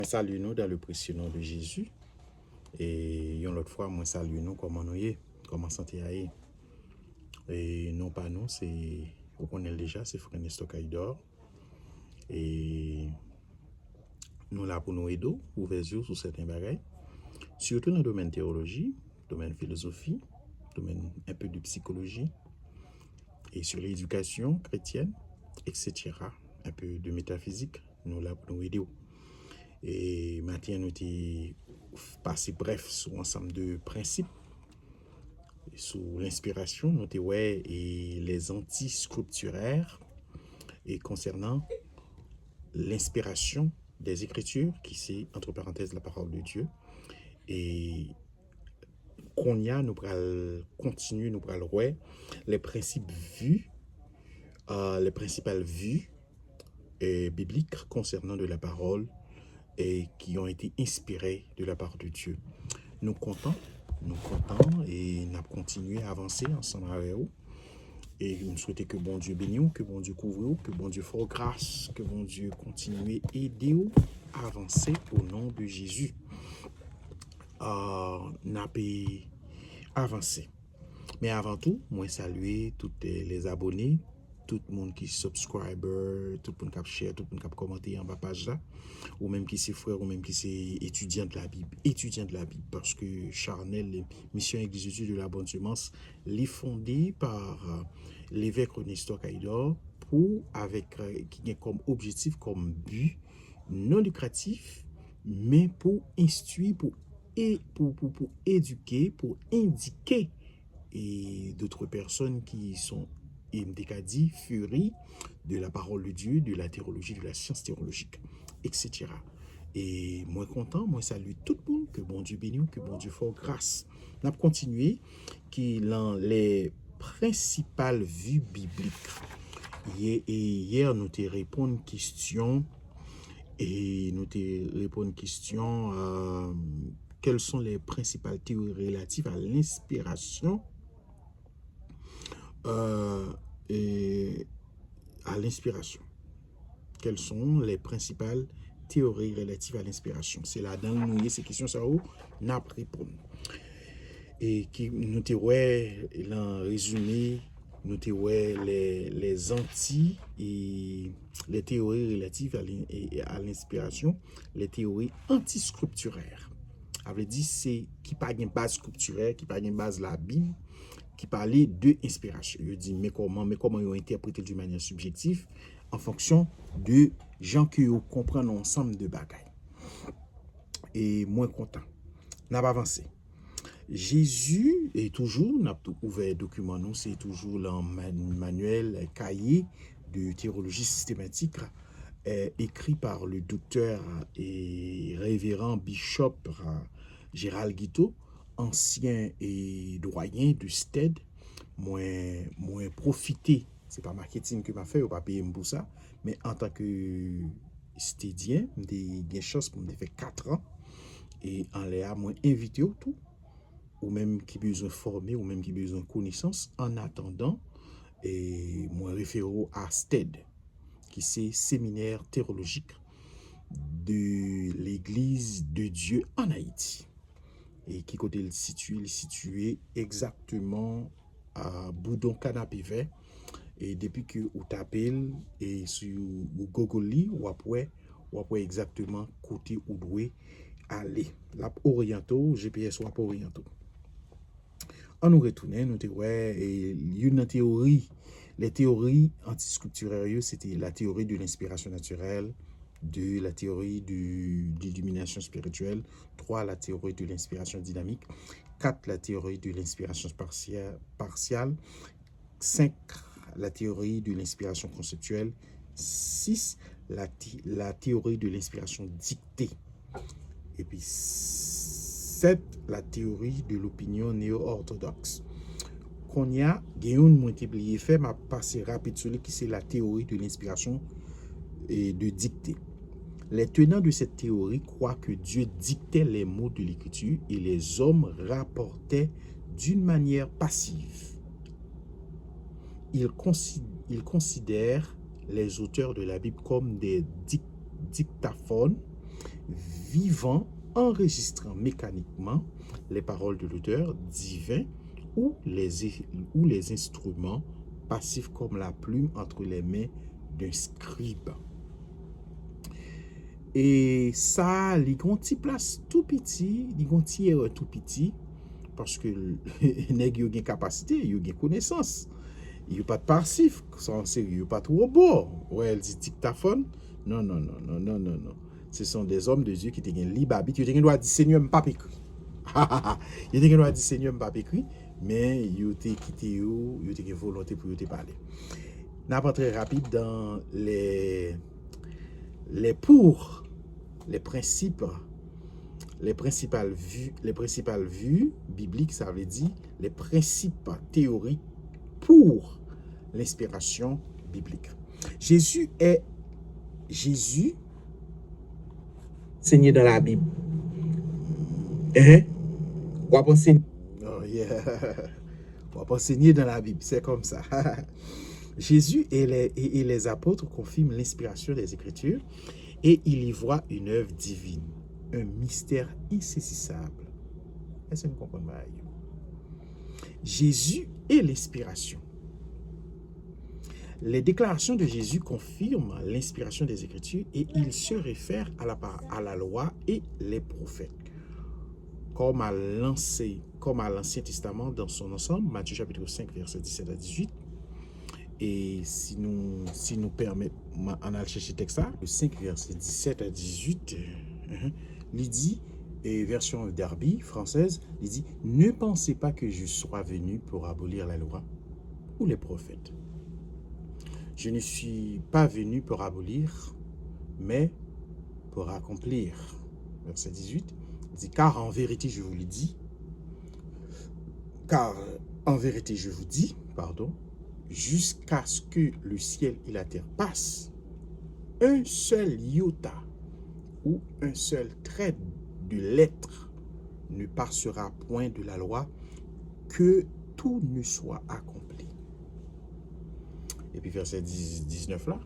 Salut nous dans le précieux nom de Jésus. Et une autre fois, moi salue nous comment nous y, comment santé à y. Et non pas nous, c'est, vous connaissez déjà, c'est Frère Nestor Kaidor. Et nous là pour nous aider, ouvrir sur certains bagages. Surtout dans le domaine théologie, domaine philosophie, domaine un peu de psychologie, et sur l'éducation chrétienne, etc. Un peu de métaphysique, nous là pour nous aider. Et maintenant, nous avons passé bref sur un ensemble de principes, sur l'inspiration, nous avons et les anti-scripturaires, et concernant l'inspiration des Écritures, qui c'est, entre parenthèses, la parole de Dieu. Et qu'on y a, nous allons continuer, nous allons voir les principes vus, les principales vues bibliques concernant de la parole et qui ont été inspirés de la part de Dieu. Nous comptons et nous continuons à avancer ensemble avec vous. Et nous souhaitons que bon Dieu bénisse, que bon Dieu couvre, que bon Dieu fasse grâce, que bon Dieu continue à aider vous à avancer au nom de Jésus. Nous avons avancé. Mais avant tout, moi saluer tous les abonnés, tout le monde qui est subscriber, tout le monde qui a share, tout le monde qui a commenté en bas page là, ou même qui c'est frère, ou même qui c'est étudiant de la Bible, parce que Charnel, mission Église études de la bonne semence, les fondée par l'évêque Nestor Kaidor pour avec qui a comme objectif, comme but non lucratif, mais pour instruire, pour éduquer, pour indiquer et d'autres personnes qui sont dit furie de la parole de Dieu, de la théologie, de la science théologique, etc. Et moi content, moi salue tout le monde, que bon Dieu bénisse, que bon Dieu fasse grâce. On a continué qui dans les principales vues bibliques. Hier nous te répondu une question et nous te répondu une question quelles sont les principales théories relatives à l'inspiration et à l'inspiration. Quelles sont les principales théories relatives à l'inspiration? C'est là dans nous ces questions ça où n'a répondu. Et qui nous te ouais en résumé nous te ouais les anti et les théories relatives à l'inspiration, les théories anti-scripturaires. Ça veut dire c'est qui pas une base scripturaire, qui pas une base la Bible, qui parlait de inspiration. Je dis mais comment ils ont interprété d'une manière subjective en fonction de gens qui comprennent ensemble de bagailles. Et moins content. N'a pas avancé. Jésus est toujours, n'a pas ouvert document, nous c'est toujours dans manuel cahier de théologie systématique écrit par le docteur et révérend bishop Gérald Guiteau, ancien et doyen de STED. Moi profité, c'est pas marketing que m'a fait, ou pas payer pour ça, mais en tant que stédien, des choses pour me faire 4 ans et en l'air moi invité au tout ou même qui besoin former ou même qui besoin connaissance en attendant et moi référé à STED qui c'est séminaire théologique de l'église de Dieu en Haïti et qui côté il situé exactement à Boudon Canapé Vert. Et depuis que vous tapez et sur Google ou après exactement côté où doit aller la oriento GPS ou oriento. On nous retourner nous et une théorie, les théories antiscripturaires, c'était la théorie de l'inspiration naturelle, 2 la théorie de l'illumination spirituelle, 3 la théorie de l'inspiration dynamique, 4 la théorie de l'inspiration partiale, 5 la théorie de l'inspiration conceptuelle, 6 la théorie de l'inspiration dictée, et puis 7 la théorie de l'opinion néo-orthodoxe. Qu'on y a une multiplié fait m'a passé rapide sur qui c'est la théorie de l'inspiration et de dictée. Les tenants de cette théorie croient que Dieu dictait les mots de l'écriture et les hommes rapportaient d'une manière passive. Ils considèrent les auteurs de la Bible comme des dictaphones vivant, enregistrant mécaniquement les paroles de l'auteur divin ou les instruments passifs comme la plume entre les mains d'un scribe. Et ça, les ont une place tout petit, les ont tout petit, parce que nèg yo gen capacité, yo gen connaissance. Yo pas de passif, sans sérieux, yo pas trop beau. Ouais, elle dit dictaphone. Non, non, non, non, non, non, non. Ce sont des hommes de Dieu qui te gen libre habit, yo te gen droit dire Seigneur m'pas écrit. Yo te gen droit dire Seigneur m'pas écrit, mais yo te quitté yo te gen volonté pour yo te parler. N'a pas très rapide dans les principes, les principales vues bibliques, ça veut dire les principes théoriques pour l'inspiration biblique. Jésus enseigné dans la Bible. On va enseigner. Oh yeah. On va enseigner dans la Bible, c'est comme ça. Jésus et les apôtres confirment l'inspiration des Écritures et il y voit une œuvre divine, un mystère insaisissable. Est-ce que vous comprenez? Jésus et l'inspiration. Les déclarations de Jésus confirment l'inspiration des Écritures et il se réfère à la loi et les prophètes, comme à l'Ancien Testament dans son ensemble, Matthieu chapitre 5, verset 17 à 18. Et si nous permet, on a cherché le texte, le 5, verset 17 à 18, il dit, et version Darby française, il dit, ne pensez pas que je sois venu pour abolir la loi ou les prophètes. Je ne suis pas venu pour abolir, mais pour accomplir. Verset 18, il dit, car en vérité je vous dis, jusqu'à ce que le ciel et la terre passent, un seul iota ou un seul trait de lettre ne passera point de la loi, que tout ne soit accompli. Et puis verset 19 là,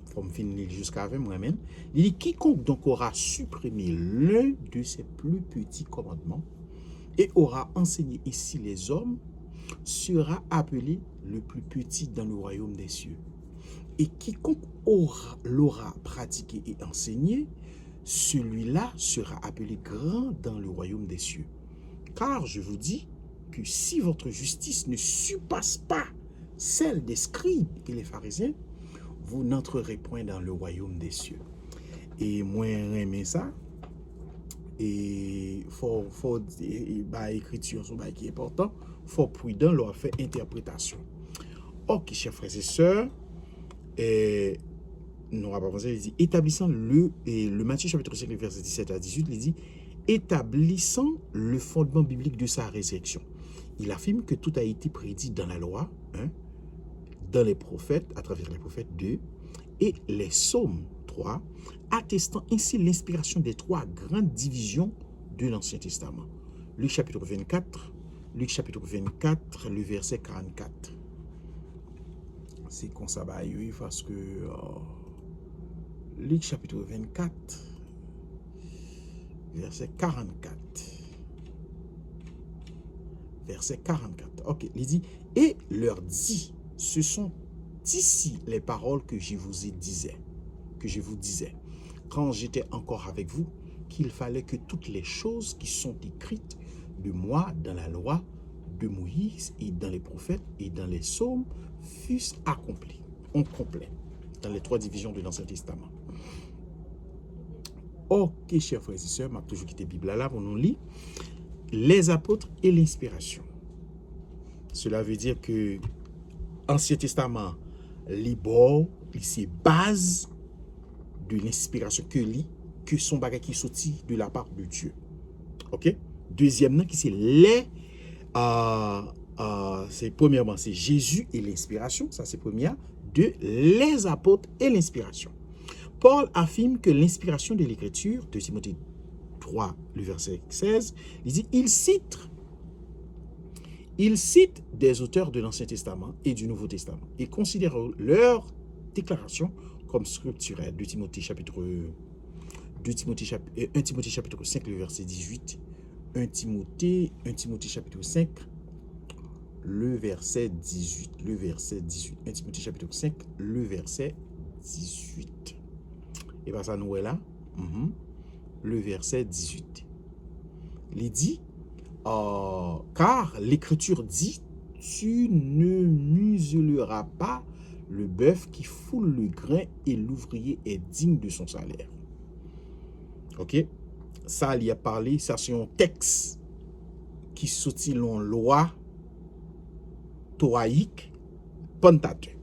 faut me finir jusqu'à 20 moi-même, il dit, quiconque donc aura supprimé l'un de ses plus petits commandements et aura enseigné ici les hommes, sera appelé le plus petit dans le royaume des cieux. Et quiconque l'aura pratiqué et enseigné, celui-là sera appelé grand dans le royaume des cieux. Car je vous dis que si votre justice ne surpasse pas celle des scribes et les pharisiens, vous n'entrerez point dans le royaume des cieux. Et moi, j'aime ça. Et faut écriture son qui est important, faut prudent leur faire interprétation. Ok, chers frères et sœurs, nous on va pas penser, il dit établissant le Matthieu chapitre 5 verset 17 à 18, il dit établissant le fondement biblique de sa résurrection. Il affirme que tout a été prédit dans la loi, dans les prophètes, à travers les prophètes 2, et les psaumes 3, attestant ainsi l'inspiration des trois grandes divisions de l'Ancien Testament. Luc chapitre 24, le verset 44. C'est comme ça, parce que Luc chapitre 24, verset 44. Verset 44. Ok, il dit, et leur dit, ce sont ici les paroles que je vous disais, quand j'étais encore avec vous, qu'il fallait que toutes les choses qui sont écrites de moi dans la loi de Moïse et dans les prophètes et dans les psaumes fussent accomplies, en complet, dans les trois divisions de l'Ancien Testament. Ok, chers frères et sœurs, m'a toujours quitté la Bible là pour nous lire les apôtres et l'inspiration. Cela veut dire que Ancien Testament, libor, c'est base de l'inspiration que son bagage qui sorti de la part de Dieu. Ok? Deuxièmement, qui c'est c'est premièrement, c'est Jésus et l'inspiration, ça c'est première. Deux, les apôtres et l'inspiration. Paul affirme que l'inspiration de l'écriture, de Timothée 3, le verset 16, il dit, il cite des auteurs de l'Ancien Testament et du Nouveau Testament et considère leur déclaration comme scripturelle. De Timothée chapitre 1 Timothée chapitre 5, le verset 18. 1 Timothée chapitre 5, le verset 18. 1 Timothée chapitre 5, le verset 18. Et bien ça nous est là. Le verset 18. Il dit, car l'écriture dit, tu ne muselleras pas le bœuf qui foule le grain et l'ouvrier est digne de son salaire. Ok? Ça, il y a parlé, ça c'est un texte qui sortit en loi toraïque, Pentateuque.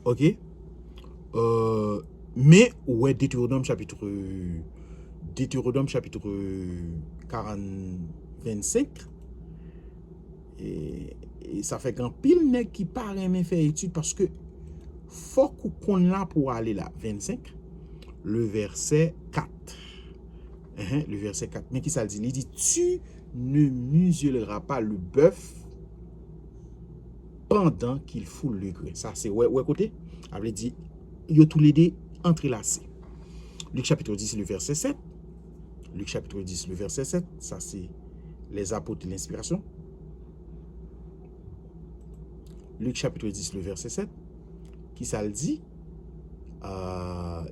Ok? Mais, ouais, Deutéronome chapitre 40, 25, et ça fait qu'un pile nèg qui paraît mais faire étude parce que faut qu'on là pour aller là. 25, le verset 4. Le verset 4. Mais qui ça dit? Il dit, tu ne muselleras pas le bœuf pendant qu'il foule le grain. Ça, c'est ouais côté. Elle dit, yo tous les deux entrelacés. Luc chapitre 10, le verset 7. Luc chapitre 10, le verset 7. Ça, c'est les apôtres de l'inspiration. Luc chapitre 10, le verset 7. Qui ça le dit?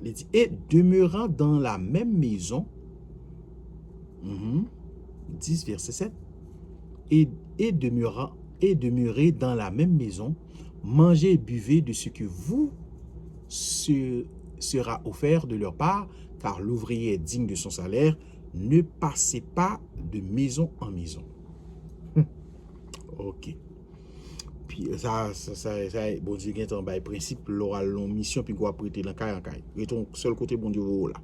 Il dit, et demeurant dans la même maison, 10, verset 7, et demeurer dans la même maison, mangez et buvez de ce que vous sera offert de leur part, car l'ouvrier est digne de son salaire. Ne passez pas de maison en maison. Ok. Puis ça bon Dieu qui est en bas principe l'oral long mission puis quoi prêter dans caille en caille. Et ton seul côté bon Dieu là.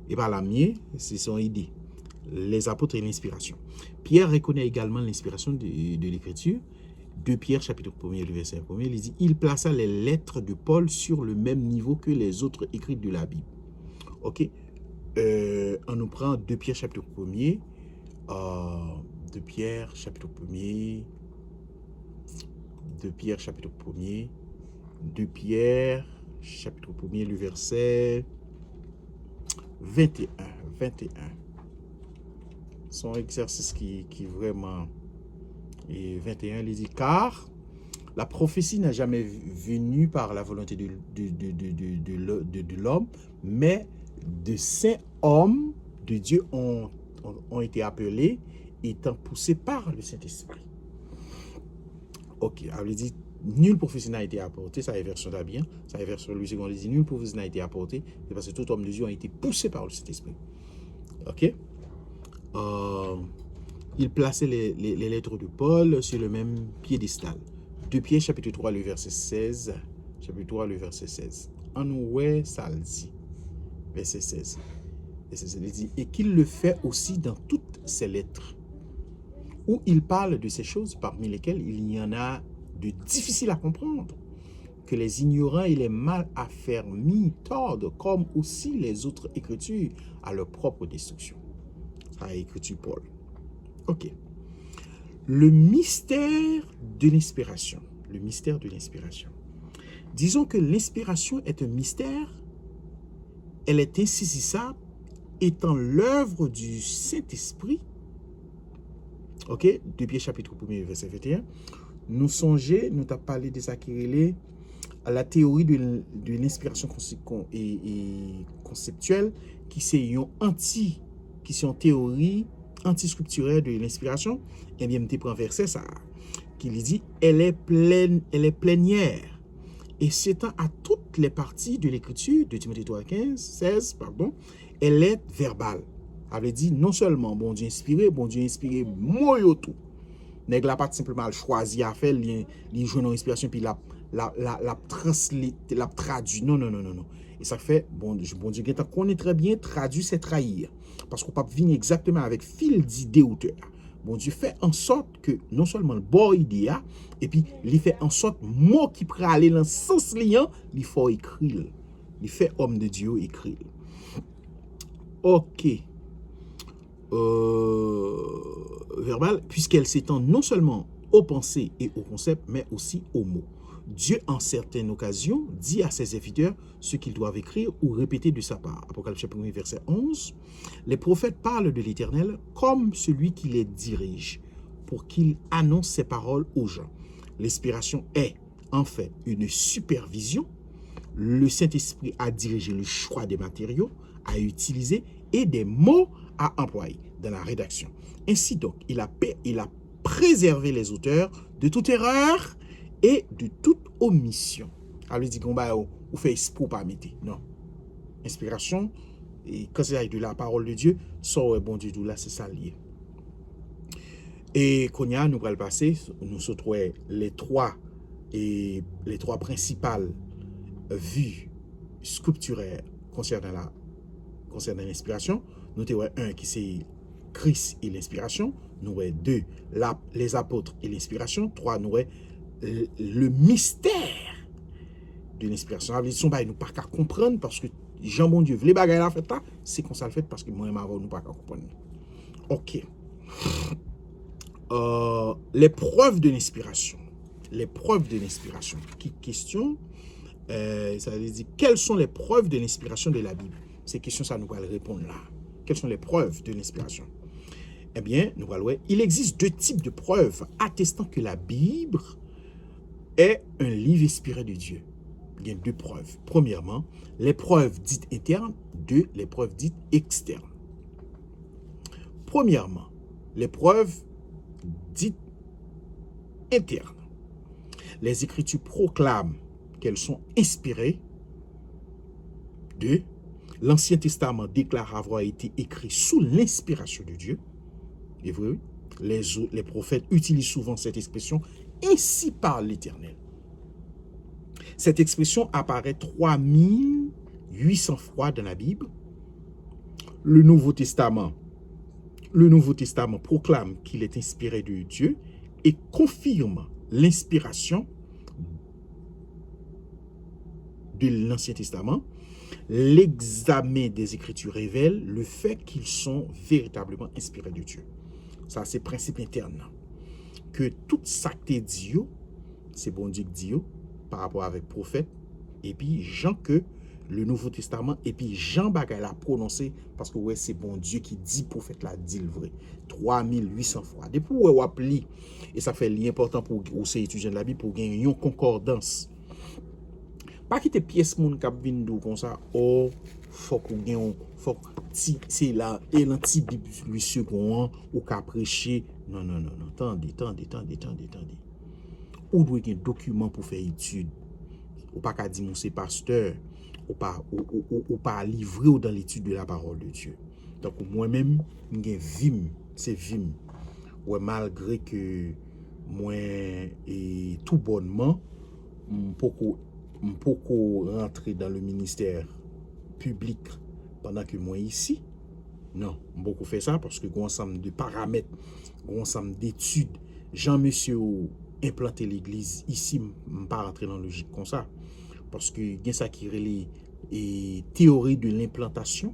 Et par la mienne, c'est son idée. Les apôtres et l'inspiration. Pierre reconnaît également l'inspiration de l'écriture. De Pierre chapitre 1er, le verset 1er, il dit, il plaça les lettres de Paul sur le même niveau que les autres écrits de la Bible. Ok. On nous prend 2 Pierre chapitre 1er. 2 Pierre chapitre 1er. 2 Pierre chapitre 1er. 2 Pierre chapitre 1er, le verset 21. Son exercice qui vraiment et 21, il dit, car la prophétie n'a jamais venu par la volonté de l'homme, mais de saints hommes de Dieu ont été appelés, étant poussés par le Saint-Esprit. Ok, alors il dit, nulle prophétie n'a été apportée, ça est version d'Abien, ça est version Louis II, il dit, nulle prophétie n'a été apportée, c'est parce que tout homme de Dieu a été poussé par le Saint-Esprit. Ok? Il plaçait les lettres de Paul sur le même piédestal. 2 Pierre chapitre 3, le verset 16. Chapitre 3, le verset 16. En ouais, ça le dit. Verset 16. Il dit, et qu'il le fait aussi dans toutes ses lettres, où il parle de ces choses parmi lesquelles il y en a de difficiles à comprendre, que les ignorants et les mal affermis tordent, comme aussi les autres écritures, à leur propre destruction. Ça a écrit Paul. Ok. Le mystère de l'inspiration. Le mystère de l'inspiration. Disons que l'inspiration est un mystère. Elle est insaisissable, étant l'œuvre du Saint-Esprit. Ok. 2 Pierre chapitre 1, verset 21. Nous songeons, nous t'avons parlé de ça qui est à la théorie de l'inspiration conceptuelle qui c'est une théorie antiscripturaire de l'inspiration. Et bien, je prends verset ça qui dit, elle est plénière et s'étend à toutes les parties de l'écriture de Timothée 3, 16, elle est verbale. Elle dit non seulement bon Dieu inspiré moi tout. Nèg la pas simplement choisi à faire li joindre une inspiration puis la traduit. Non. Et ça fait bon Dieu qui connaît très bien traduit c'est trahir parce qu'on peut venir exactement avec fil d'idée auteur. Bon Dieu fait en sorte que non seulement le bon idée et puis il fait en sorte mot qui pourrait aller dans sens liant, il faut écrire. Il fait homme de Dieu écrire. OK. Verbal, puisqu'elle s'étend non seulement aux pensées et aux concepts, mais aussi aux mots. Dieu, en certaines occasions, dit à ses serviteurs ce qu'ils doivent écrire ou répéter de sa part. Apocalypse 1, verset 11. Les prophètes parlent de l'Éternel comme celui qui les dirige pour qu'il annonce ses paroles aux gens. L'inspiration est, en fait, une supervision. Le Saint-Esprit a dirigé le choix des matériaux à utiliser et des mots à employer dans la rédaction. Ainsi donc, il a préservé les auteurs de toute erreur et de toute omission. Alors, il dit qu'on va ou fait pour pas mettre. Non. Inspiration, et quand c'est de la parole de Dieu, ça est bon du tout là, c'est ça lié. Et qu'on y a, nous allons passer, nous sautons les trois principales vues sculpturaires concernant l'inspiration. Nous avons un qui c'est Christ et l'inspiration. Nous avons deux, les apôtres et l'inspiration. Trois, nous avons le mystère de l'inspiration. Nous ne pas qu'à comprendre parce que Jean bon Dieu, les bagages la fait là, c'est qu'on ça le fait parce que moi-même avant nous pas qu'à comprendre. OK. Les preuves de l'inspiration. Les preuves de l'inspiration. Qui question? Ça veut dire quelles sont les preuves de l'inspiration de la Bible? Ces questions, ça nous va répondre là. Quelles sont les preuves de l'inspiration? Eh bien, nous allons voir. Il existe deux types de preuves attestant que la Bible est un livre inspiré de Dieu. Il y a deux preuves. Premièrement, les preuves dites internes. Deux, les preuves dites externes. Premièrement, les preuves dites internes. Les Écritures proclament qu'elles sont inspirées. Deux, l'Ancien Testament déclare avoir été écrit sous l'inspiration de Dieu. Et vous, les prophètes utilisent souvent cette expression, ainsi parle l'Éternel. Cette expression apparaît 3800 fois dans la Bible. Le Nouveau Testament proclame qu'il est inspiré de Dieu et confirme l'inspiration de l'Ancien Testament. L'examen des Écritures révèle le fait qu'ils sont véritablement inspirés de Dieu. Ça, c'est le principe interne. Que tout ça que tu dis, c'est bon Dieu qui dit par rapport avec prophète, et puis Jean que le Nouveau Testament, et puis Jean Bagay l'a prononcé, parce que ouais, c'est bon Dieu qui dit prophète là, dit le vrai. 3800 fois. Depuis où on appli, et ça fait l'important pour ces étudiants de la Bible, pour gagner une concordance. Pas quitter pièce moun k'ap vinn dou comme ça, oh, faut qu'on gagne, faut c'est là, et l'anti Bible lui second, ou qu'a prêcher. Non, attendez. Ou doit un document pour faire étude. Ou pas qu'à dire mon c'est pasteur, ou pas livrer ou dans l'étude de la parole de Dieu. Donc moi-même, j'ai vim, c'est vim. Ouais, malgré que moi et tout bonnement, m'poko rentrer dans le ministère public pendant que moi ici. Non, beaucoup fait ça parce que un ensemble de paramètres, un ensemble d'études. Jean-Monsieur implanter l'église ici, pas rentrer dans la logique comme ça. Parce que il y a ça qui relie théorie de l'implantation.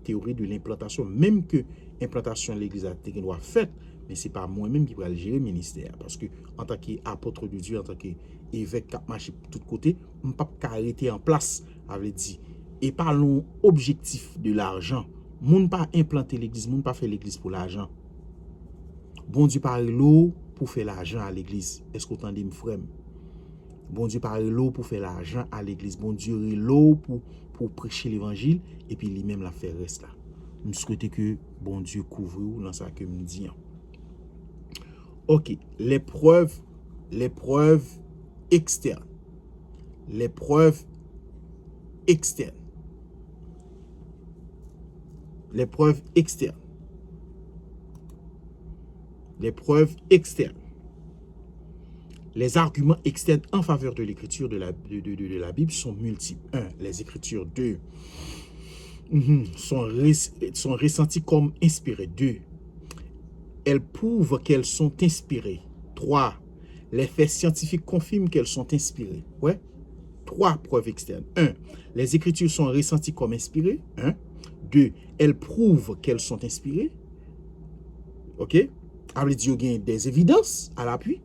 Théorie de l'implantation, même que implantation de l'église a été faite, mais c'est pas moi-même qui vais gérer le ministère. Parce que en tant qu'apôtre de Dieu, en tant qu'évêque qui marche de tous côtés, on ne peut pas arrêter en place, avait dit. Et parlons objectif de l'argent. Moun pas implanter l'église, moun pas faire l'église pour l'argent. Bon Dieu parle l'eau pour faire l'argent à l'église. Est-ce que vous entendez, mes frères? Bon Dieu parle l'eau pour faire l'argent à l'église. Bon Dieu l'eau pour prêcher l'évangile et puis lui-même la faire reste là. Je souhaite que bon Dieu couvre ou dans ça que me dit. OK, les preuves externes. Les preuves externes. Les preuves externes. Les preuves externes. Les arguments externes en faveur de l'écriture de la Bible sont multiples. 1. Les écritures. 2. Sont ressenties comme inspirées. 2. Elles prouvent qu'elles sont inspirées. 3. Les faits scientifiques confirment qu'elles sont inspirées. Ouais. 3 preuves externes. 1. Les écritures sont ressenties comme inspirées. 1. 2. Elles prouvent qu'elles sont inspirées. OK? Alors, il y a des évidences à l'appui.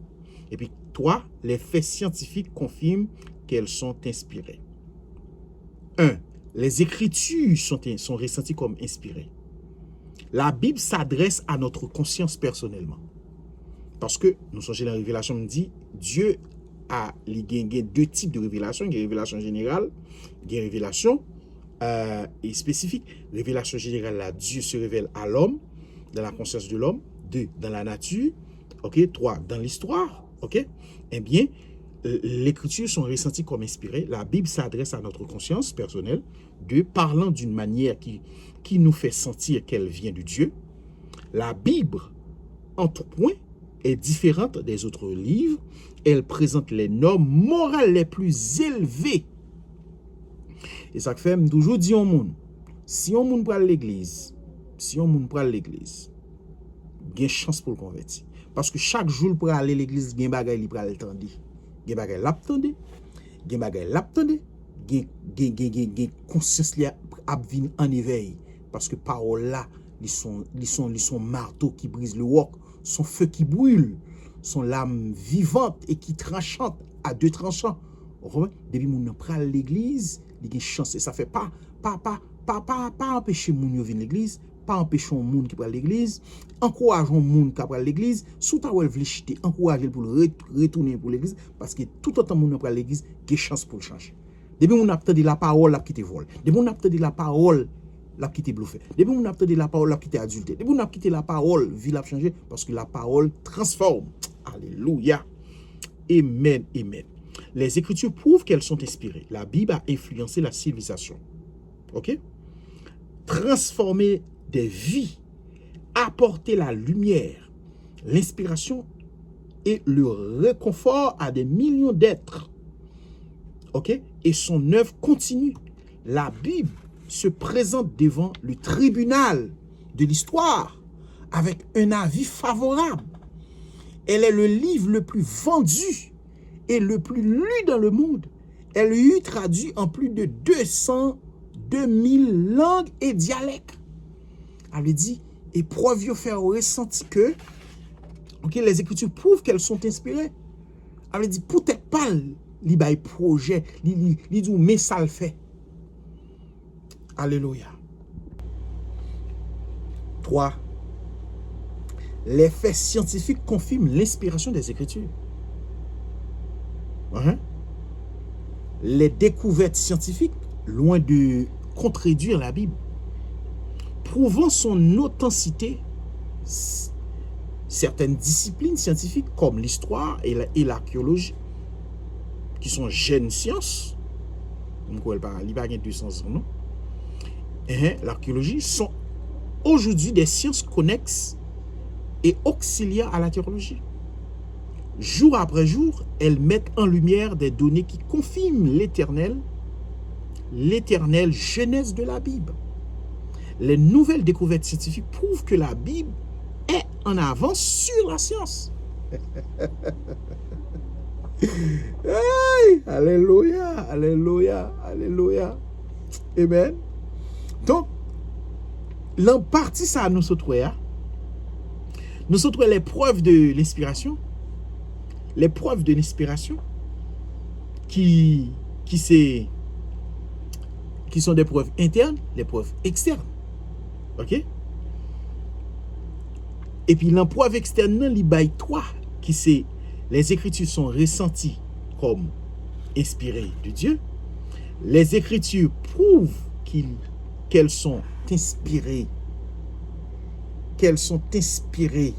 Et puis, 3. Les faits scientifiques confirment qu'elles sont inspirées. 1. Les Écritures sont ressenties comme inspirées. La Bible s'adresse à notre conscience personnellement. Parce que, nous sommes dans la révélation, me dit, Dieu a deux types de révélations. Il y a une révélation générale, il y a une révélation spécifique. Révélation générale, là, Dieu se révèle à l'homme, dans la conscience de l'homme. 2. Dans la nature. 3. Dans l'histoire. Eh bien, les Écritures sont ressenties comme inspirées. La Bible s'adresse à notre conscience personnelle. 2. Parlant d'une manière qui nous fait sentir qu'elle vient de Dieu. La Bible, en tout point, est différente des autres livres. Elle présente les normes morales les plus élevées. Et ça fait toujours dire au monde, si on monde prend l'église, il y a une chance pour le convertir. Parce que chaque jour pour aller à l'église, il y a un bagage qui peut l'attendre. Il y a un bagage l'attendre. Il y a un bagage l'attendre. Il y a conscience qui vient en éveil. Parce que paroles là, ils sont marteaux qui brisent le roc, son feu qui brûle, son lame vivante et qui tranchante à deux tranchants. Depuis mon prend l'église, il y a une chance. Et ça fait pas empêcher moun yo venir l'église, pas empêcher un monde qui prend l'église, encourageons un monde qui prend l'église, sous ta wèl vle chiter, encourager pour retourner pour l'église parce que tout autant monde prend l'église, il y a chance pour le changer. Depuis mon entendu la parole là qui te vole. Depuis mon entendu la parole là qui te bluffé. Depuis mon entendu la parole là qui te adulté. Depuis mon quitté la parole, vie l'a changé parce que la parole transforme. Alléluia. Amen, amen. Les Écritures prouvent qu'elles sont inspirées. La Bible a influencé la civilisation. Transformer des vies, apporter la lumière, l'inspiration et le réconfort à des millions d'êtres. Et son œuvre continue. La Bible se présente devant le tribunal de l'histoire avec un avis favorable. Elle est le livre le plus vendu et le plus lu dans le monde. Elle eut traduit en plus de 2000 langues et dialectes. Elle dit, et preuve yo faire ressenti que les Écritures prouvent qu'elles sont inspirées. Elle dit, peut-être pas li bay projet, li dit mais ça le fait. Alléluia. 3. Les faits scientifiques confirment l'inspiration des Écritures. Les découvertes scientifiques, loin de contredire la Bible, prouvant son authenticité, certaines disciplines scientifiques comme l'histoire et l'archéologie, qui sont jeunes sciences, l'archéologie sont aujourd'hui des sciences connexes et auxiliaires à la théologie. Jour après jour, elles mettent en lumière des données qui confirment l'éternelle jeunesse de la Bible. Les nouvelles découvertes scientifiques prouvent que la Bible est en avance sur la science. Hey, alléluia, alléluia, alléluia. Amen. Donc, l'en partie ça nous autres les preuves de l'inspiration. Les preuves de l'inspiration qui sont des preuves internes, les preuves externes. Et puis l'emploi externe, li bay 3, qui c'est les Écritures sont ressenties comme inspirées de Dieu. Les Écritures prouvent qu'elles sont inspirées. Qu'elles sont inspirées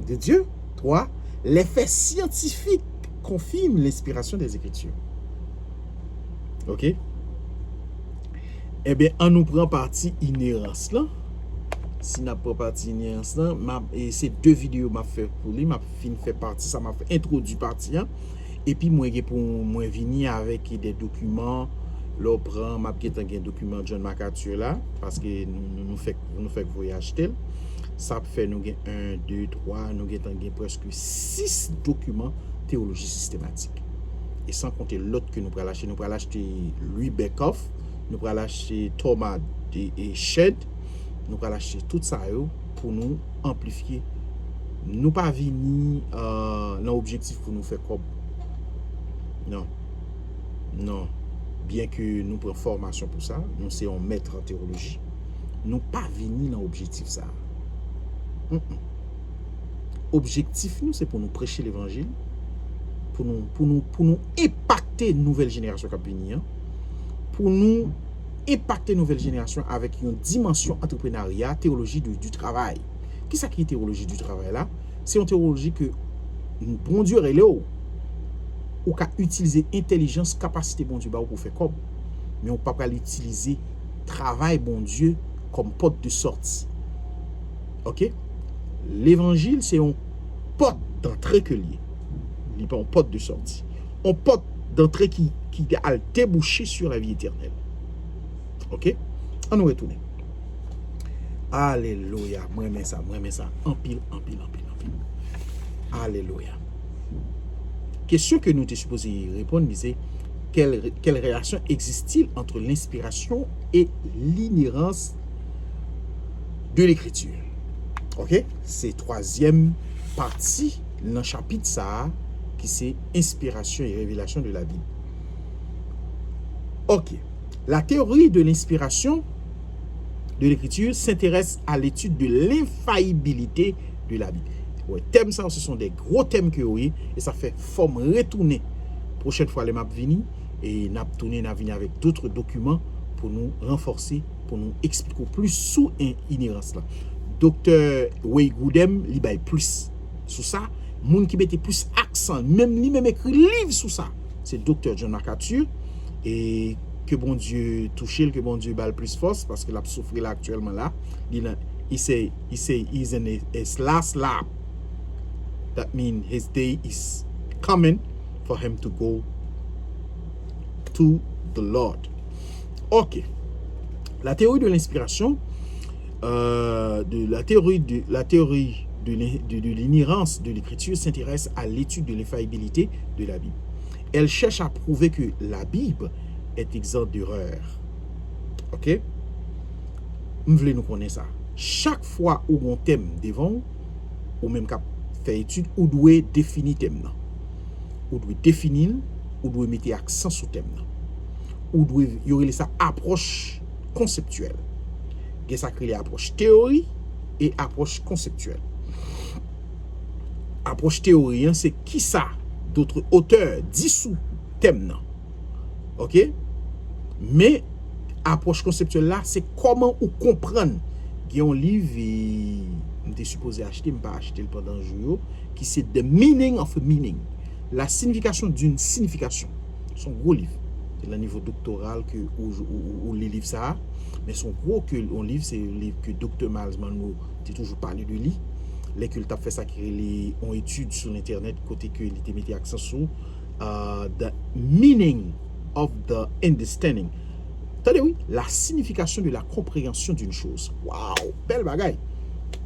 de Dieu. 3. Les faits scientifiques confirment l'inspiration des Écritures. Eh bien, on nous prend partie inhérence là. Si n'a pas partie inhérence là, et ces 2 vidéos m'a fait pour lui, m'a fait partie, ça m'a fait introduit partie. Et puis moi pour moi venir avec des documents. Là prend m'a un document John MacArthur là parce que nous fait voyage tel. Ça fait nous 1 2 3, nous avons presque 6 documents théologie systématique. Et sans compter l'autre que nous allons acheter Louis Beckhoff, nous allons acheter Thomas et Shed, nous allons acheter tout ça pour nous amplifier nous pas venir dans l'objectif pour nous faire comme. Non. Non. Bien que nous prenons formation pour ça, nous sommes maîtres en théologie, nous pas venir dans l'objectif ça. Objectif nous c'est pour nous prêcher l'évangile, pour nous impacter une nouvelle génération qui venir, pour nous impacter une nouvelle génération avec une dimension entrepreneuriat, théologie du travail. Qui ça qui est théologie du travail là? C'est une théologie que bon Dieu est là ou qu'à utiliser intelligence, capacité bon Dieu pour faire comme, mais on peut pas l'utiliser travail bon Dieu comme porte de sortie. OK? L'évangile c'est un porte d'entrée que lié. Il pas un porte de sortie. Un porte d'entrée qui a débouché sur la vie éternelle. OK? On nous retourne. Alléluia. Moi mais ça. En pile. Alléluia. Question que nous étions supposés répondre, c'est quelle relation existe-t-il entre l'inspiration et l'inhérence de l'écriture? OK? C'est troisième partie dans le chapitre ça qui c'est inspiration et révélation de la Bible. OK. La théorie de l'inspiration de l'écriture s'intéresse à l'étude de l'infaillibilité de la Bible. Ouais, thème ça, ce sont des gros thèmes que oui, et ça fait forme retourner. Prochaine fois les maps vini et n'a tourné n'a venir avec d'autres documents pour nous renforcer, pour nous expliquer plus sous inhérence là. Docteur Wei Goudem li bay plus sur ça, moun qui mette plus accent, même écrit livre sur ça. C'est docteur John MacArthur et que bon Dieu touche, que bon Dieu balle plus force parce que l'a souffrir là actuellement là. Il say he's in his last lap. That means his day is coming for him to go to the Lord. OK. La théorie de l'inspiration, la théorie de l'inhérence de l'écriture s'intéresse à l'étude de l'infaillibilité de la Bible. Elle cherche à prouver que la Bible est exempte d'erreur. OK? Nous voulons nous connaître ça. Chaque fois où on thème devant, ou même qu'à faire étude, ou doit définir thème. Ou doit définir, ou doit mettre accent sur thème. Ou doit y aurait ça approche conceptuelle. Il y a ça créé approche théorie et approche conceptuelle. Approche théorie, c'est qui ça d'autres auteurs dissous thème. OK? Mais approche conceptuelle là, c'est comment ou comprendre. Il y a un livre et je suis supposé acheter, je ne pas acheter pendant un jour, qui c'est The Meaning of a Meaning. La signification d'une signification. C'est un gros livre. C'est le niveau doctoral que ou les livres ça. Mais son gros que on livre, c'est le livre que Dr. Miles Monroe a toujours parlé de lui. Les que tu as fait ça qui ont étude sur l'internet côté que il était mis accent sur the meaning of the understanding. Attendez, oui, la signification de la compréhension d'une chose. Waouh, belle bagaille.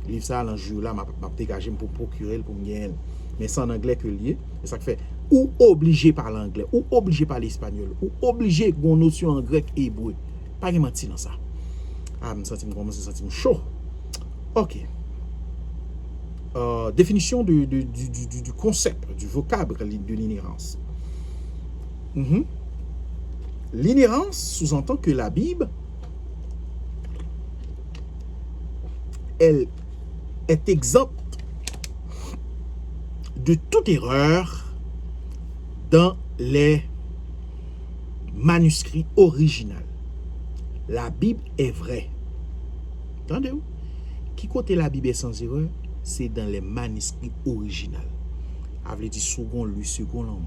Livre ça dans jour là m'a dégagé pour procurer pour me. Mais c'est en anglais que lié, et ça fait ou obligé par l'anglais, ou obligé par l'espagnol, ou obligé gon notion en grec et hébreu. Pas de mentir dans ça. Ah, me sentir commencer à sentir chaud. OK. Définition du concept, du vocable de l'inhérence. L'inhérence sous-entend que la Bible, elle est exempte de toute erreur dans les manuscrits originaux. La Bible est vraie. Entendez-vous? Qui côté la Bible est sans erreur? C'est dans les manuscrits originaux. Avait dit second lui second l'amour.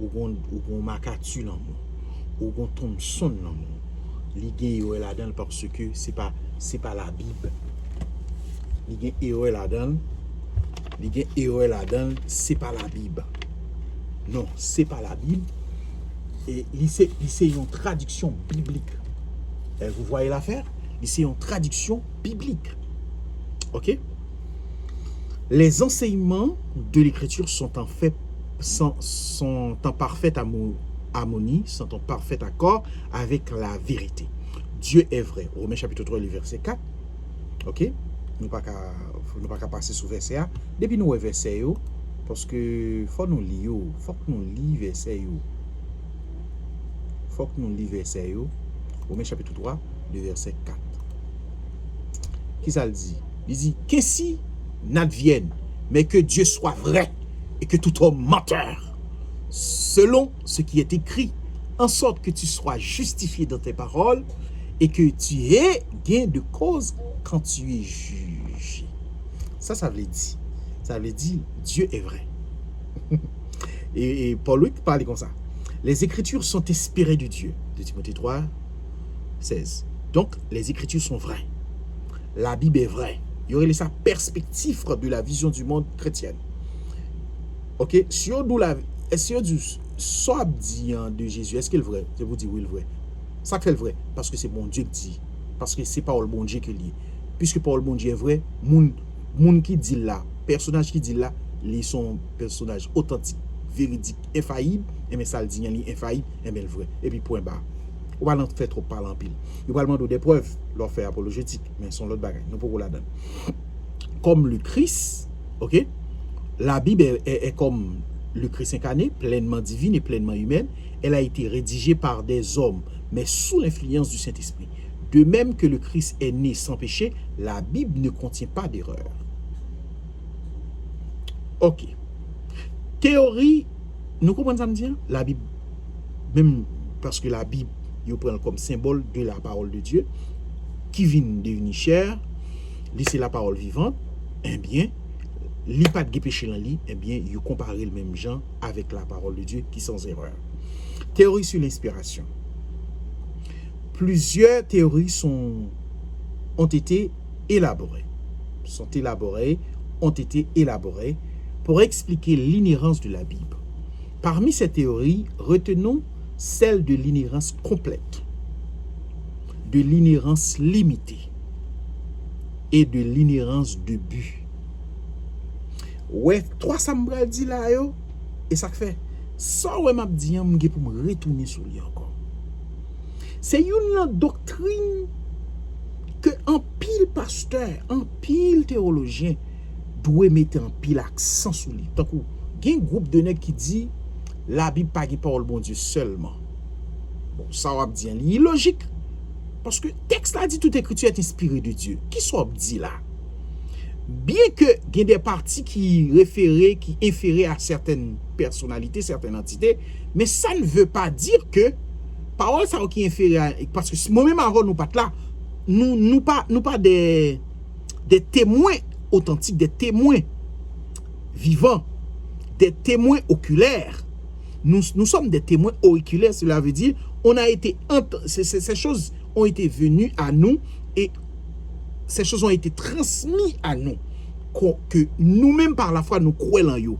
Ou gon MacArthur l'amour. Ou gon Thompson l'amour. Li gen erreur là-dedans parce que c'est pas la Bible. Li gen erreur là-dedans. Li gen erreur là-dedans, c'est pas la Bible. Non, c'est pas la Bible. Et c'est une traduction biblique. Et vous voyez l'affaire? C'est une traduction biblique. OK? Les enseignements de l'écriture sont en parfaite harmonie, sont en parfait accord avec la vérité. Dieu est vrai. Romains chapitre 3, le verset 4. OK? nous pas qu'à passer sous verset a. Depuis nous verset yo parce que faut que nous lisions verset yo. Faut que nous lisions verset yo. Romains chapitre 3, le verset 4. Qui ça le dit? Il dit qu'ainsi n'advienne, mais que Dieu soit vrai et que tout homme menteur, selon ce qui est écrit, en sorte que tu sois justifié dans tes paroles et que tu aies gain de cause quand tu es jugé. Ça veut dire. Ça veut dire Dieu est vrai. et Paul parle comme ça. Les Écritures sont inspirées de Dieu. De Timothée 3, 16. Donc, les Écritures sont vraies. La Bible est vraie. Il y aurait sa perspective de la vision du monde chrétienne. Ok? Si on dit soit dit de Jésus, est-ce qu'il est vrai? Je vous dis oui, il est vrai. Ça fait le vrai. Parce que c'est bon Dieu qui dit. Parce que c'est parole bon Dieu qui lit. Puisque parole bon Dieu est vrai, moun qui dit là, personnage qui dit là, ils sont personnages authentiques, véridiques, infaillibles, et mais ça le dit, il est infaillible, et bien le vrai. Et puis point barre. On va faire trop parler en pile. Il va demander des preuves, leur faire apologétique, mais sont l'autre bagaille. Nous pouvons la donner. Comme le Christ, ok? La Bible est comme le Christ incarné, pleinement divine et pleinement humaine. Elle a été rédigée par des hommes, mais sous l'influence du Saint-Esprit. De même que le Christ est né sans péché, la Bible ne contient pas d'erreur. Ok. Théorie, nous comprenons ça me dire? La Bible, même parce que la Bible, il prend comme symbole de la parole de Dieu, qui vient devenir chair, c'est la parole vivante, eh bien, li pas de péché dans li, eh bien, il compare le même genre avec la parole de Dieu qui sans erreur. Théorie sur l'inspiration. Plusieurs théories ont été élaborées pour expliquer l'inhérence de la Bible. Parmi ces théories, retenons celle de l'inhérence complète, de l'inhérence limitée et de l'inhérence de but. Ouais, trois sambral dit là yo, et ça fait ça ouais m'a dit pour me retourner sur lui encore. C'est une doctrine que un pile pasteur, un pile théologien doit mettre un pile accent sur lui. Tant qu'il y a un groupe de nèg qui dit la Bible pas qui parole bon Dieu seulement. Bon, ça va dire illogique parce que texte là dit toute écriture est inspirée de Dieu. Qui soit dit là? Bien que il y ait des parties qui inféraient à certaines personnalités, certaines entités, mais ça ne veut pas dire que parole ça qui inféré parce que moi-même avant nous pas là, nous pas des témoins authentiques, des témoins vivants, des témoins oculaires. Nous sommes des témoins auriculaires, cela veut dire on a été ces choses ont été venues à nous et ces choses ont été transmises à nous que nous-mêmes par la foi nous croyons en eux,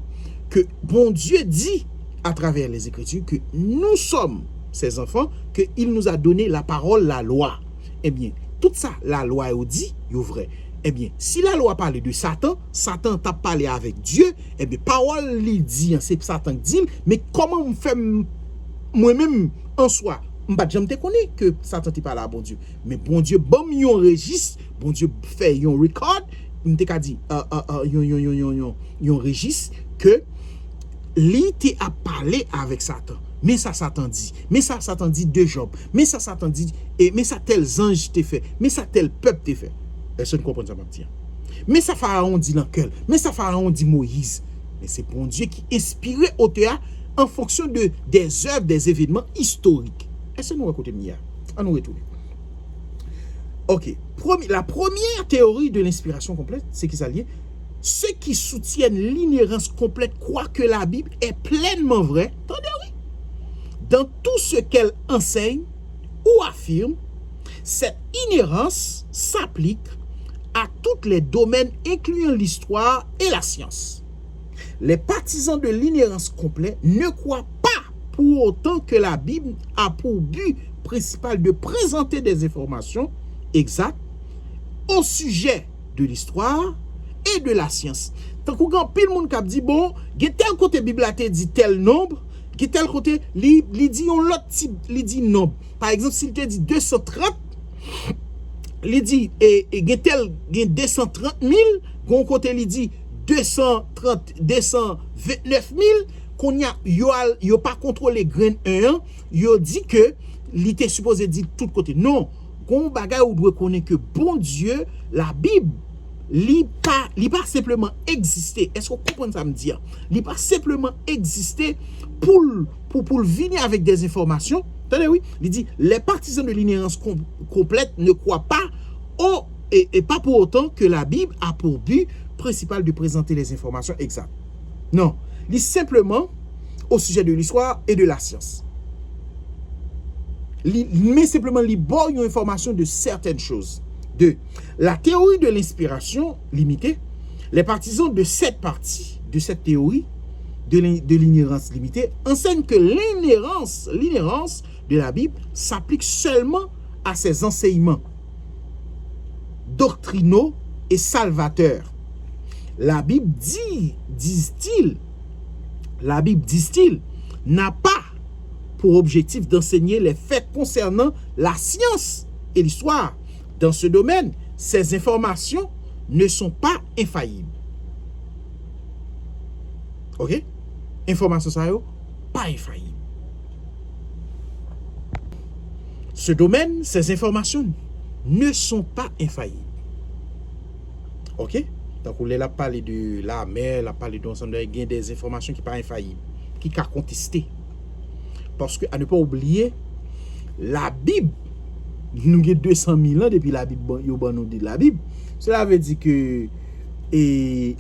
que bon Dieu dit à travers les Écritures que nous sommes ses enfants, qu'il nous a donné la parole, la loi. Eh bien, tout ça, la loi est dit, est vrai. Eh bien, si la loi parle de Satan, Satan t'a parlé avec Dieu, eh bien, parole lui dit, c'est Satan qui dit, mais comment on fait moi-même en soi? Je ne sais pas que Satan t'a parlé à bon Dieu. Mais bon Dieu, bon, il enregistre, bon Dieu fait un record, il t'a dit, il enregistre que lui t'a parlé avec Satan. Mais ça Satan dit, mais ça Satan dit de Job, mais ça Satan dit, mais ça tel ange t'est fait, mais ça tel peuple t'est fait. Personne ne comprend ça, ma petite. Mais ça Pharaon dit l'enquête, mais ça Pharaon dit Moïse. Mais c'est bon Dieu qui inspire auteur en fonction des œuvres, des événements historiques. Est-ce que nous écoutons Mia? À nous retourner. Ok. La première théorie de l'inspiration complète, c'est qu'ils s'allient. Ceux qui soutiennent l'inhérence complète croient que la Bible est pleinement vraie. Attendez, oui. Dans tout ce qu'elle enseigne ou affirme, cette inhérence s'applique à tous les domaines incluant l'histoire et la science. Les partisans de l'inhérence complète ne croient pas pour autant que la Bible a pour but principal de présenter des informations exactes au sujet de l'histoire et de la science. Tant qu'on a pile monde qui dit bon, tel côté Bible a dit tel nombre, tel côté li dit on l'autre type, li dit nombre. Par exemple, s'il te dit 230, il dit, et tel, 230 000, gon côté, il dit 229 000, qu'on y a, yo pas contrôlé grain 1, yo dit que, il était supposé dire tout côté. Non, gon bagay ou doit connaître que bon Dieu, la Bible, li pas simplement exister. Est-ce que vous comprenez ça me dire? Li pas simplement exister pour venir avec des informations. Attendez, oui. Il dit, les partisans de l'inhérence complète ne croient pas et pas pour autant que la Bible a pour but principal de présenter les informations exactes. Non. Il dit simplement au sujet de l'histoire et de la science. Mais simplement, il borne une information de certaines choses. 2. La théorie de l'inspiration limitée. Les partisans de cette partie, de cette théorie de l'inhérence limitée, enseignent que l'inhérence de la Bible s'applique seulement à ses enseignements doctrinaux et salvateurs. La Bible disent-ils, n'a pas pour objectif d'enseigner les faits concernant la science et l'histoire. Dans ce domaine, ces informations ne sont pas infaillibles. Ok? Informations ça yo, pas infaillibles. Ce domaine, ces informations ne sont pas infaillibles. Ok? Donc, on a parlé de la mer, on a parlé d'ensemble des informations qui ne sont pas infaillibles, qui sont contestées. Parce que, à ne pas oublier, la Bible, nous avons 200 000 ans depuis la Bible, nous dit la Bible. Cela veut dire que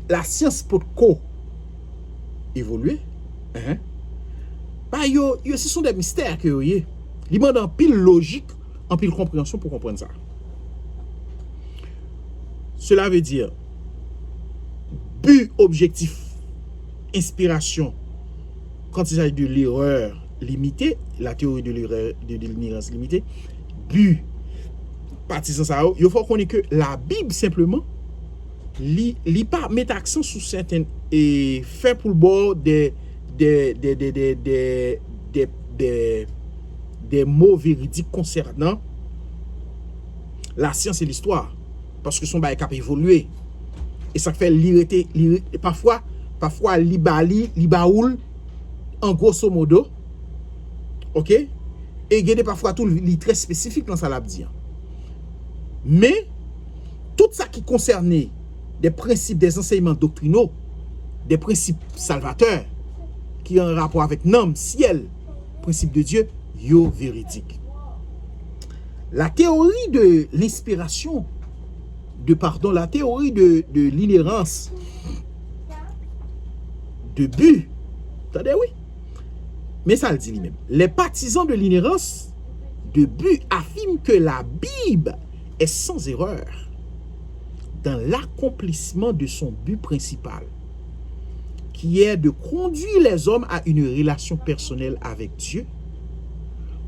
la science peut évoluer. Ce sont des mystères que vous avez. Il demande en pile logique, en pile compréhension pour comprendre ça. Cela veut dire but, objectif, inspiration, quand il s'agit de l'erreur limitée, la théorie de l'ignorance limitée, but, partisan ça, il faut qu'on ait que la Bible simplement, li pas mettre accent sur certaines et fait pour le bord des mots véridiques concernant la science et l'histoire, parce que son bail cap évolué et ça fait parfois libaoul en grosso modo, ok, et il y a parfois tout li très spécifique dans ça l'a dit, mais tout ça qui concernait des principes, des enseignements doctrinaux, des principes salvateurs qui ont un rapport avec nom, ciel, principe de Dieu, yo véridique. La théorie de l'inspiration, la théorie de l'inhérence de but, attendez, oui, mais ça le dit lui-même. Les partisans de l'inhérence de but affirment que la Bible est sans erreur dans l'accomplissement de son but principal, qui est de conduire les hommes à une relation personnelle avec Dieu.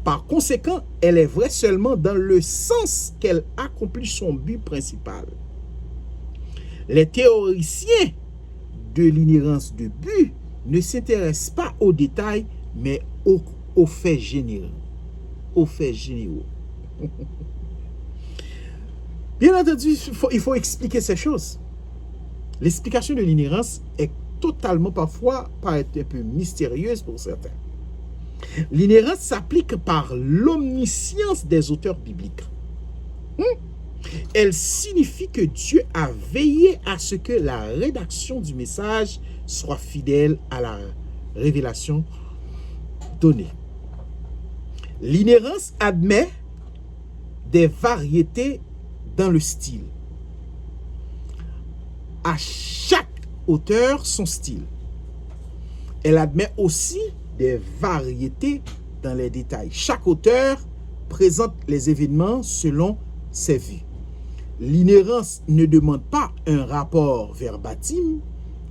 Par conséquent, elle est vraie seulement dans le sens qu'elle accomplit son but principal. Les théoriciens de l'inhérence de but ne s'intéressent pas aux détails, mais aux faits généraux. Aux faits généraux. Bien entendu, il faut expliquer ces choses. L'explication de l'inhérence est totalement parfois paraît un peu mystérieuse pour certains. L'inhérence s'applique par l'omniscience des auteurs bibliques. Elle signifie que Dieu a veillé à ce que la rédaction du message soit fidèle à la révélation donnée. L'inhérence admet des variétés dans le style. À chaque auteur son style. Elle admet aussi des variétés dans les détails. Chaque auteur présente les événements selon ses vues. L'inhérence ne demande pas un rapport verbatim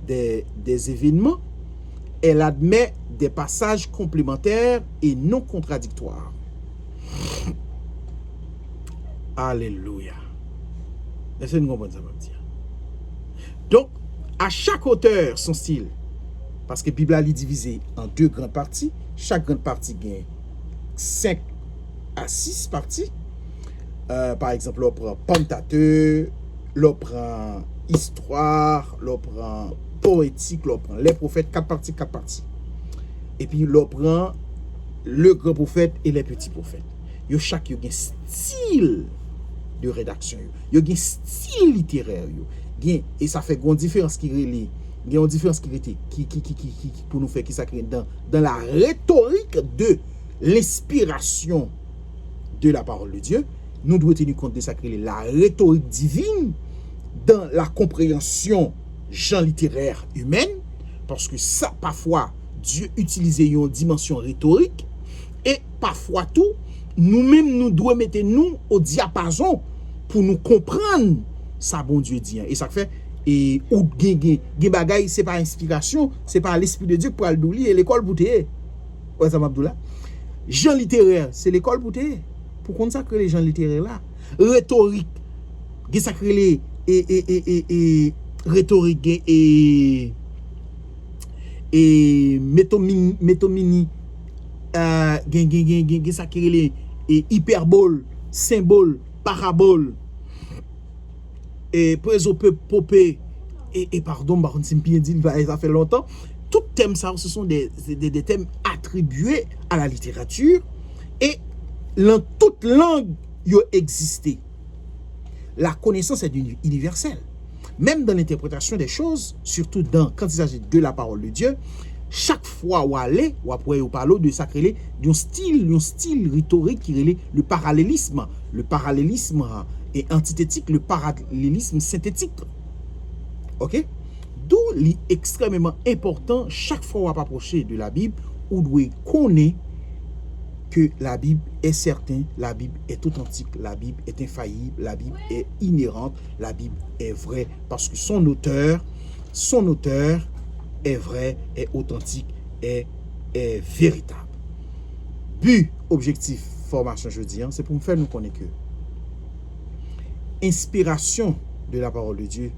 des événements. Elle admet des passages complémentaires et non contradictoires. Alléluia. Est-ce que nous comprenons ça, dire? Donc, à chaque auteur son style. Parce que la Bible est divisée en 2 grandes parties. Chaque grande partie gagne 5 à 6 parties. par exemple, l'on prend Pentateuque, l'on prend Histoire, l'on prend Poétique, l'on prend les prophètes, 4 parties, 4 parties. Et puis l'on prend le grand prophète et les petits prophètes. Yo chaque yo gen style de rédaction. Yo gen style littéraire. Et ça fait une différence qui relève. Il y a une différence qui pour nous faire qui ça dans la rhétorique de l'inspiration de la parole de Dieu. Nous devons tenir compte de ça, la rhétorique divine dans la compréhension genre littéraire humaine, parce que ça, parfois, Dieu utilise une dimension rhétorique, et parfois tout, nous-mêmes, nous devons mettre nous au diapason pour nous comprendre ça, bon Dieu dit. Et ça fait, et ou gen bagay, c'est pas inspiration, c'est pas l'esprit de Dieu pour le douli et l'école bouteille. Ouais, ça Abdoula. Genre littéraire, c'est l'école bouteille. Pour qu'on sacre les gens littéraires là, rhétorique, gen sacre les et rhétorique et métomini gen sacre les hyperbole, symbole, parabole et présopopée et pardon, par contre, c'est bien dit, ça fait longtemps. Tout thème ça, ce sont des thèmes attribués à la littérature et dans toute langue il existé. La connaissance est universelle. Même dans l'interprétation des choses, surtout quand il s'agit de la parole de Dieu, chaque fois où aller, ou après ou parler de sacré, d'un style rhétorique qui est le parallélisme. Le parallélisme est antithétique, le parallélisme synthétique. OK? D'où il est extrêmement important, chaque fois où on approcher de la Bible, on doit connaître que la Bible est certaine, la Bible est authentique, la Bible est infaillible, la Bible est inhérente, la Bible est vraie, parce que son auteur est vrai, est authentique, est véritable. But, objectif, formation, je dis, c'est pour me faire nous connaître que inspiration de la parole de Dieu,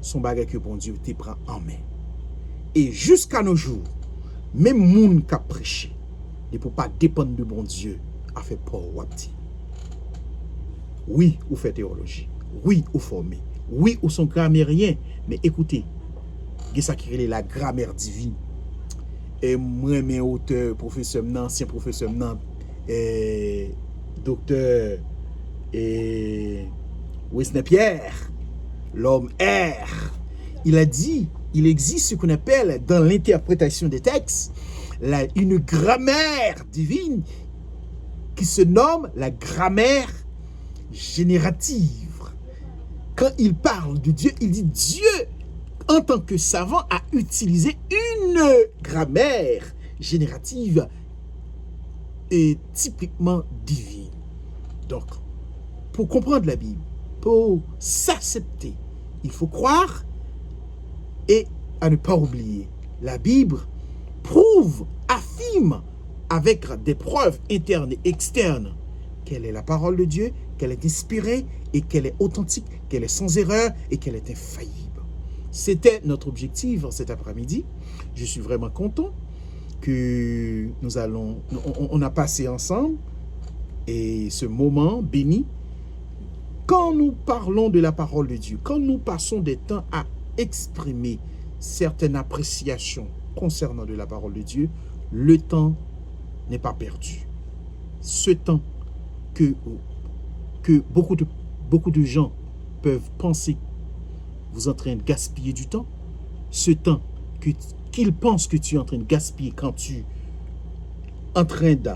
son bagage que bon Dieu te prend en main. Et jusqu'à nos jours, même monde qui a prêché, ne peut pas dépendre de bon Dieu à faire peur ou petit. Oui, ou fait théologie. Oui, ou formé. Oui, ou sont grammairien. Mais écoutez, ça qui est la grammaire divine. Et moi, mes auteurs, professeur, ancien professeur, docteur Wesley Pierre, l'homme R, il a dit, il existe ce qu'on appelle dans l'interprétation des textes une grammaire divine qui se nomme la grammaire générative. Quand il parle de Dieu, il dit Dieu, en tant que savant, a utilisé une grammaire générative et typiquement divine. Donc, pour comprendre la Bible, pour s'accepter, il faut croire et à ne pas oublier. La Bible prouve, affirme avec des preuves internes et externes qu'elle est la parole de Dieu, qu'elle est inspirée et qu'elle est authentique, qu'elle est sans erreur et qu'elle est infaillible. C'était notre objectif cet après-midi. Je suis vraiment content que on a passé ensemble et ce moment béni. Quand nous parlons de la parole de Dieu, quand nous passons des temps à exprimer certaines appréciations concernant de la parole de Dieu, le temps n'est pas perdu. Ce temps que beaucoup de gens peuvent penser vous êtes en train de gaspiller du temps, ce temps qu'ils pensent que tu es en train de gaspiller quand tu es en train de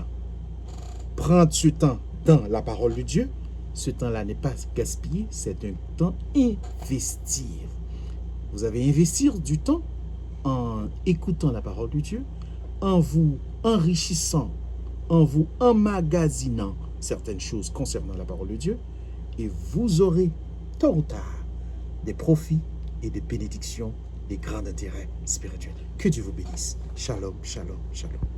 prendre ce temps dans la parole de Dieu, ce temps-là n'est pas gaspillé, c'est un temps investir. Vous avez investir du temps en écoutant la parole de Dieu, en vous enrichissant, en vous emmagasinant certaines choses concernant la parole de Dieu, et vous aurez tôt ou tard des profits et des bénédictions, des grands intérêts spirituels. Que Dieu vous bénisse. Shalom, shalom, shalom.